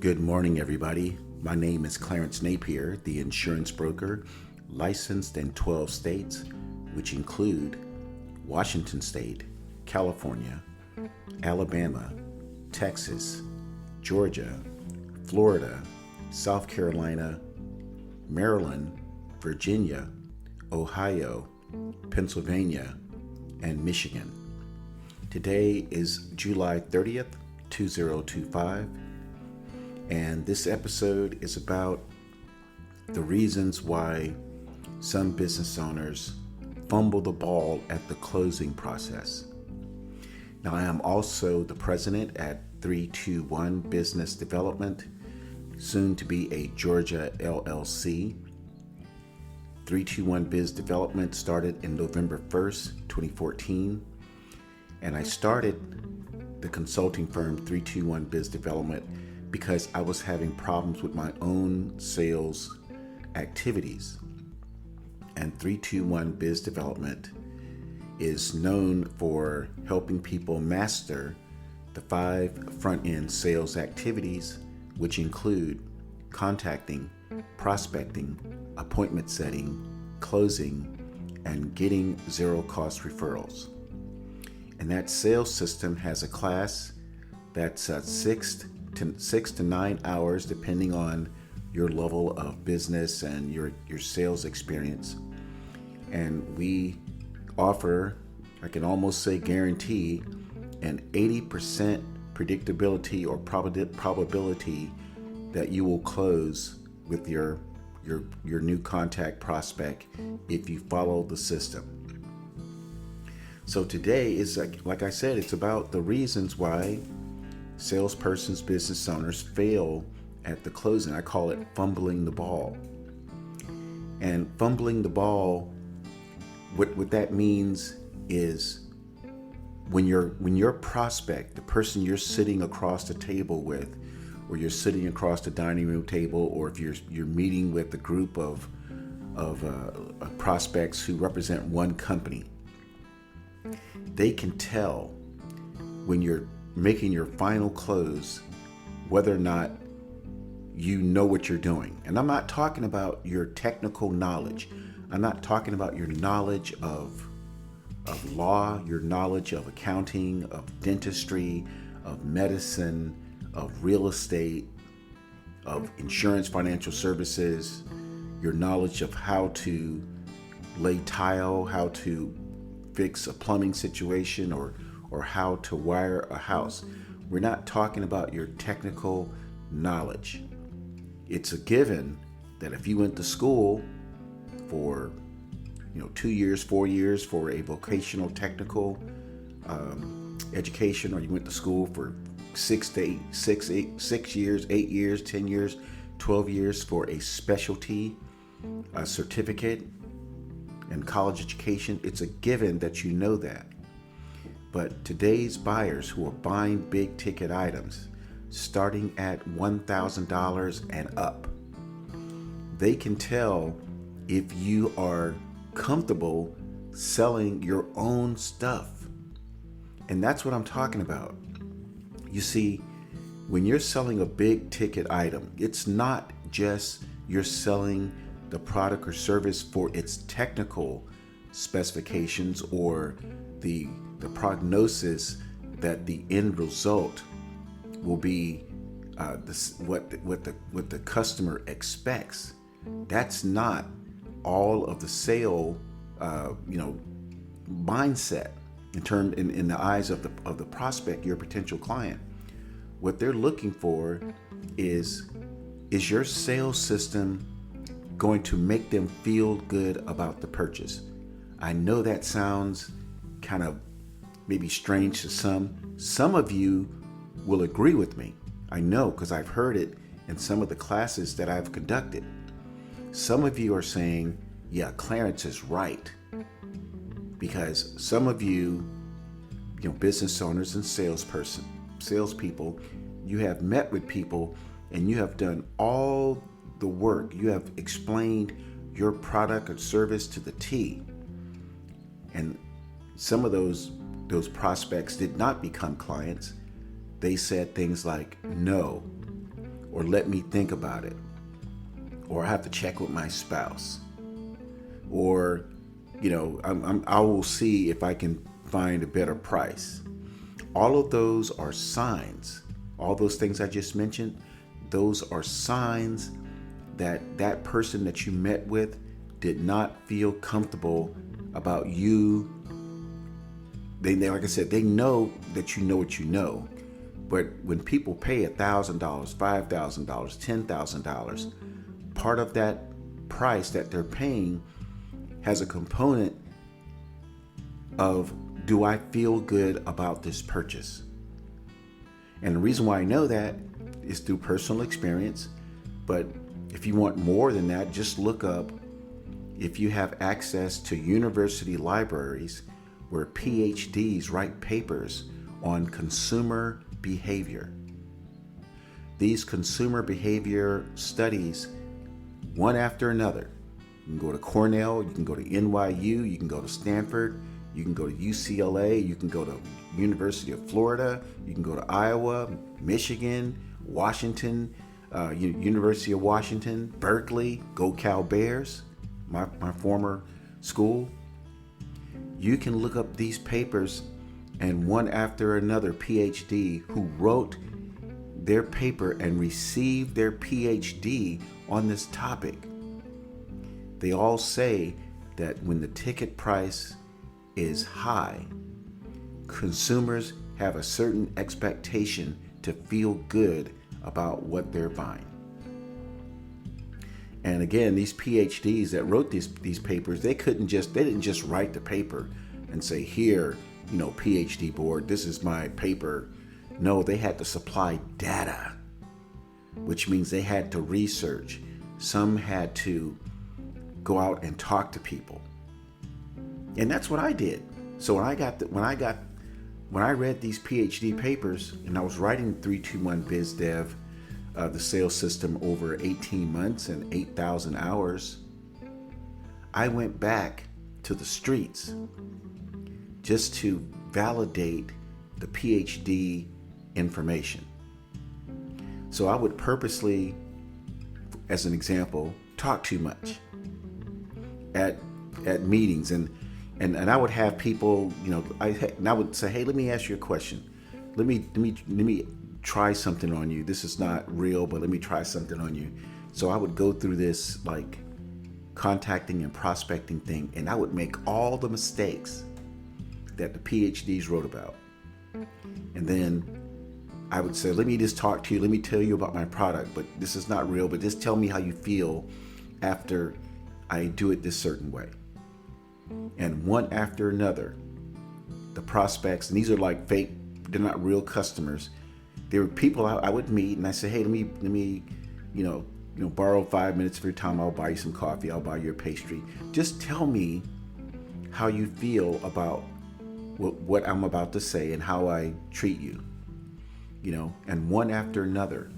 Good morning, everybody. My name is Clarence Napier, the insurance broker, licensed in 12 states, which include Washington State, California, Alabama, Texas, Georgia, Florida, South Carolina, Maryland, Virginia, Ohio, Pennsylvania, and Michigan. Today is July 30th, 2025. And this episode is about the reasons why some business owners fumble the ball at the closing process. Now, I am also the president at 321 Business Development, soon to be a Georgia LLC. 321 Biz Development started in November 1st, 2014, and I started the consulting firm 321 Biz Development because I was having problems with my own sales activities. And 321 Biz Development is known for helping people master the 5 front-end sales activities, which include contacting, prospecting, appointment setting, closing, and getting zero-cost referrals. And that sales system has a class that's 6 to 9 hours, depending on your level of business and your sales experience. And we offer, I can almost say guarantee, an 80% predictability or probability that you will close with your new contact prospect if you follow the system. So today is, like I said, it's about the reasons why salespersons, business owners fail at the closing. I call it fumbling the ball. And fumbling the ball, what that means is when your prospect, the person you're sitting across the table with, or you're sitting across the dining room table, or if you're meeting with a group of prospects who represent one company, they can tell when you're making your final close whether or not you know what you're doing. And I'm not talking about your technical knowledge. I'm not talking about your knowledge of law, your knowledge of accounting, of dentistry, of medicine, of real estate, of insurance, financial services, your knowledge of how to lay tile, how to fix a plumbing situation, or how to wire a house. We're not talking about your technical knowledge. It's a given that if you went to school for 2 years, 4 years for a vocational technical education, or you went to school for 6 years, 8 years, 10 years, 12 years for a specialty, a certificate and college education, it's a given that you know that. But today's buyers who are buying big ticket items, starting at $1,000 and up, they can tell if you are comfortable selling your own stuff. And that's what I'm talking about. You see, when you're selling a big ticket item, it's not just you're selling the product or service for its technical specifications or the prognosis that the end result will be what the customer expects. That's not all of the sale mindset in the eyes of the prospect, your potential client. What they're looking for is your sales system going to make them feel good about the purchase? I know that sounds kind of maybe strange to some. Some of you will agree with me. I know, because I've heard it in some of the classes that I've conducted. Some of you are saying, yeah, Clarence is right. Because some of you, business owners and salespeople, you have met with people and you have done all the work. You have explained your product or service to the T. And some of those prospects did not become clients. They said things like, no, or let me think about it, or I have to check with my spouse, or I will see if I can find a better price. All of those are signs. All those things I just mentioned, those are signs that that person that you met with did not feel comfortable about you. They, like I said, they know that you know what you know. But when people pay $1,000, $5,000, $10,000, part of that price that they're paying has a component of, do I feel good about this purchase? And the reason why I know that is through personal experience. But if you want more than that, just look up, if you have access to university libraries where PhDs write papers on consumer behavior. These consumer behavior studies, one after another. You can go to Cornell, you can go to NYU, you can go to Stanford, you can go to UCLA, you can go to University of Florida, you can go to Iowa, Michigan, Washington, University of Washington, Berkeley, go Cal Bears, my former school. You can look up these papers, and one after another PhD who wrote their paper and received their PhD on this topic. They all say that when the ticket price is high, consumers have a certain expectation to feel good about what they're buying. And again, these PhDs that wrote these papers, they didn't just write the paper and say, here, PhD board, this is my paper. No, they had to supply data, which means they had to research. Some had to go out and talk to people. And that's what I did. So when I read these PhD papers and I was writing 321 Biz Dev, the sales system, over 18 months and 8,000 hours, I went back to the streets just to validate the PhD information. So I would purposely, as an example, talk too much at meetings, and I would have people, I would say, hey, let me ask you a question. Let me try something on you. This is not real, but let me try something on you. So I would go through this like contacting and prospecting thing, and I would make all the mistakes that the PhDs wrote about. And then I would say, let me just talk to you. Let me tell you about my product, but this is not real, but just tell me how you feel after I do it this certain way. And one after another, the prospects, and these are like fake, they're not real customers. They were people I would meet, and I say, hey, let me, borrow 5 minutes of your time. I'll buy you some coffee. I'll buy you a pastry. Just tell me how you feel about what I'm about to say and how I treat you. And one after another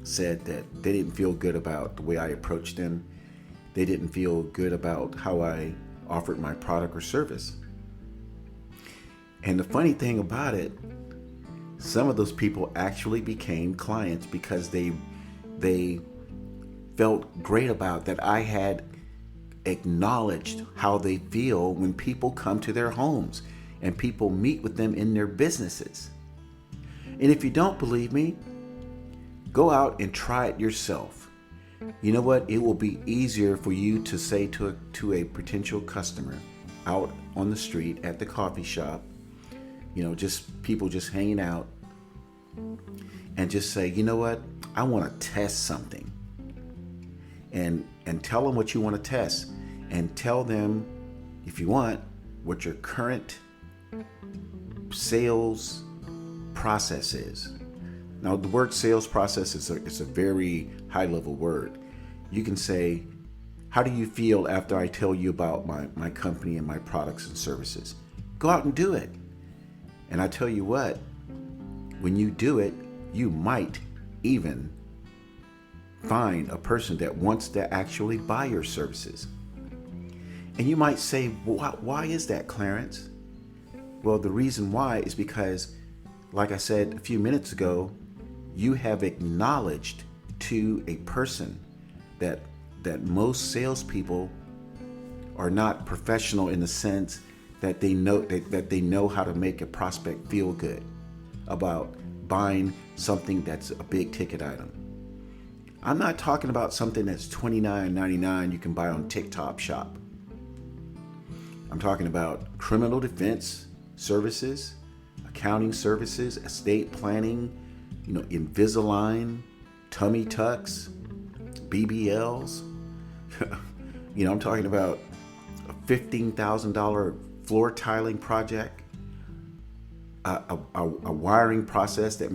said that they didn't feel good about the way I approached them. They didn't feel good about how I offered my product or service. And the funny thing about it, some of those people actually became clients because they felt great about that I had acknowledged how they feel when people come to their homes and people meet with them in their businesses. And if you don't believe me, go out and try it yourself. You know what? It will be easier for you to say to a potential customer out on the street, at the coffee shop, just people just hanging out, and just say, you know what? I want to test something. And tell them what you want to test, and tell them, if you want, what your current sales process is. Now, the word sales process is a very high level word. You can say, how do you feel after I tell you about my company and my products and services? Go out and do it. And I tell you what, when you do it, you might even find a person that wants to actually buy your services. And you might say, why is that, Clarence? Well, the reason why is because, like I said a few minutes ago, you have acknowledged to a person that most salespeople are not professional in the sense that they know how to make a prospect feel good about buying something that's a big ticket item. I'm not talking about something that's $29.99 you can buy on TikTok Shop. I'm talking about criminal defense services, accounting services, estate planning, Invisalign, tummy tucks, BBLs. I'm talking about a $15,000 floor tiling project, a wiring process that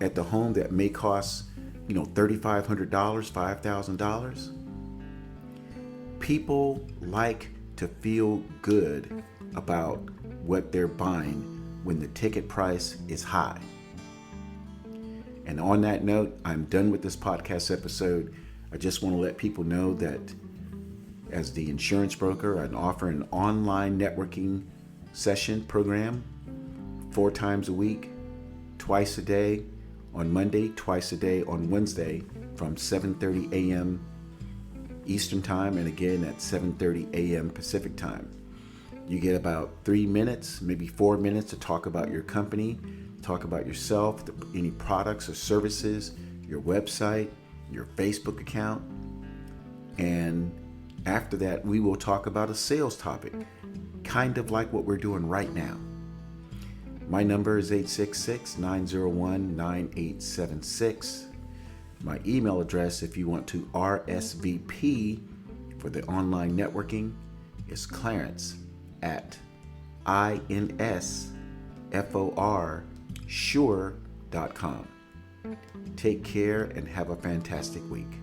at the home that may cost $3,500, $5,000. People like to feel good about what they're buying when the ticket price is high. And on that note, I'm done with this podcast episode. I just want to let people know that as the insurance broker, I offer an online networking session program 4 times a week, twice a day on Monday, twice a day on Wednesday from 7:30 a.m. Eastern Time and again at 7:30 a.m. Pacific Time. You get about 3 minutes, maybe 4 minutes to talk about your company, talk about yourself, any products or services, your website, your Facebook account. And after that, we will talk about a sales topic, kind of like what we're doing right now. My number is 866-901-9876. My email address, if you want to RSVP for the online networking, is clarence@insforsure.com. Take care and have a fantastic week.